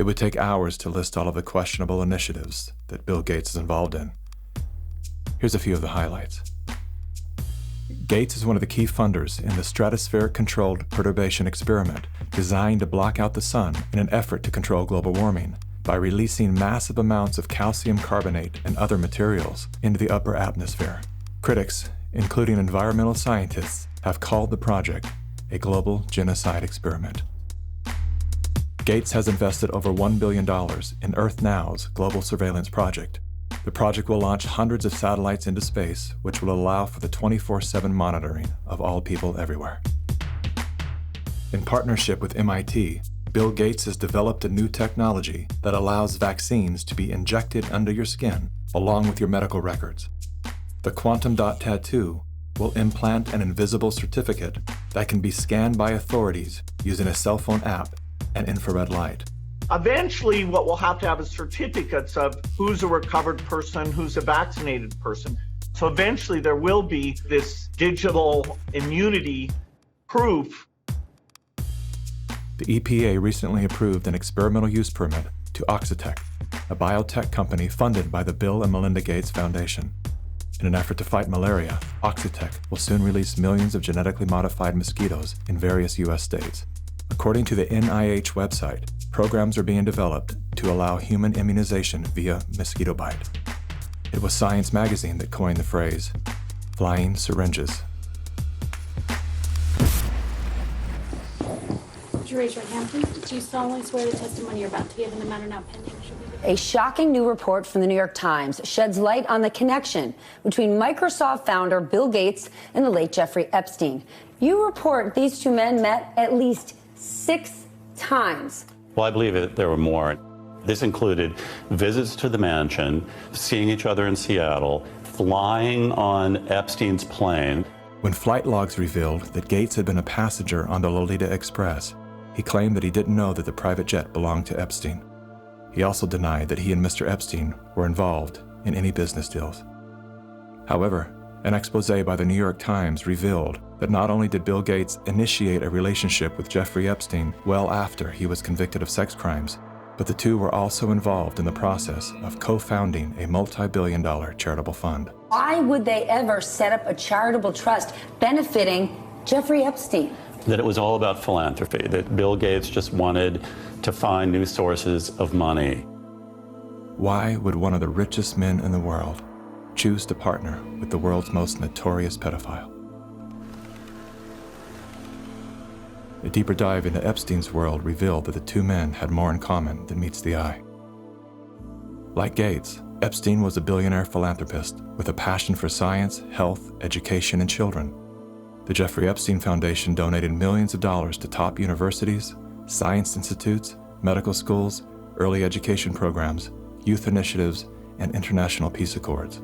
It would take hours to list all of the questionable initiatives that Bill Gates is involved in. Here's a few of the highlights. Gates is one of the key funders in the stratospheric-controlled perturbation experiment designed to block out the sun in an effort to control global warming by releasing massive amounts of calcium carbonate and other materials into the upper atmosphere. Critics, including environmental scientists, have called the project a global genocide experiment. Gates has invested over $1 billion in Earth Now's global surveillance project. The project will launch hundreds of satellites into space, which will allow for the 24/7 monitoring of all people everywhere. In partnership with MIT, Bill Gates has developed a new technology that allows vaccines to be injected under your skin along with your medical records. The quantum dot tattoo will implant an invisible certificate that can be scanned by authorities using a cell phone app and infrared light. Eventually, what we'll have is certificates of who's a recovered person, who's a vaccinated person. So eventually there will be this digital immunity proof. The EPA recently approved an experimental use permit to OXITEC, a biotech company funded by the Bill and Melinda Gates Foundation. In an effort to fight malaria, OXITEC will soon release millions of genetically modified mosquitoes in various U.S. states. According to the NIH website, programs are being developed to allow human immunization via mosquito bite. It was Science magazine that coined the phrase, flying syringes. Would you raise your hand, please? Do you solemnly swear the testimony you're about to give in the matter now pending should be the... A shocking new report from the New York Times sheds light on the connection between Microsoft founder Bill Gates and the late Jeffrey Epstein. You report these two men met at least 6 times. Well, I believe that there were more. This included visits to the mansion, seeing each other in Seattle, flying on Epstein's plane. When flight logs revealed that Gates had been a passenger on the Lolita Express, he claimed that he didn't know that the private jet belonged to Epstein. He also denied that he and Mr. Epstein were involved in any business deals. However, an expose by the New York Times revealed that not only did Bill Gates initiate a relationship with Jeffrey Epstein well after he was convicted of sex crimes, but the two were also involved in the process of co-founding a multi-billion-dollar charitable fund. Why would they ever set up a charitable trust benefiting Jeffrey Epstein? That it was all about philanthropy, that Bill Gates just wanted to find new sources of money. Why would one of the richest men in the world choose to partner with the world's most notorious pedophile? A deeper dive into Epstein's world revealed that the two men had more in common than meets the eye. Like Gates, Epstein was a billionaire philanthropist with a passion for science, health, education, and children. The Jeffrey Epstein Foundation donated millions of dollars to top universities, science institutes, medical schools, early education programs, youth initiatives, and international peace accords.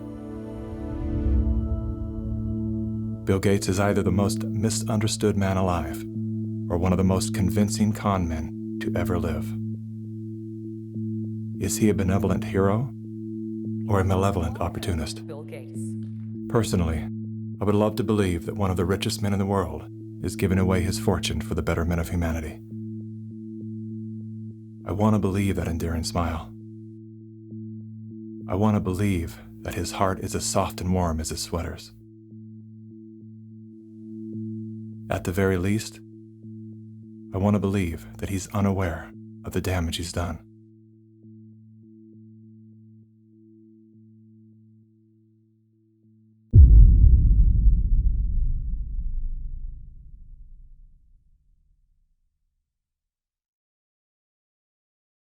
Bill Gates is either the most misunderstood man alive or one of the most convincing con men to ever live. Is he a benevolent hero or a malevolent opportunist? Bill Gates. Personally, I would love to believe that one of the richest men in the world is giving away his fortune for the betterment of humanity. I want to believe that endearing smile. I want to believe that his heart is as soft and warm as his sweaters. At the very least, I want to believe that he's unaware of the damage he's done.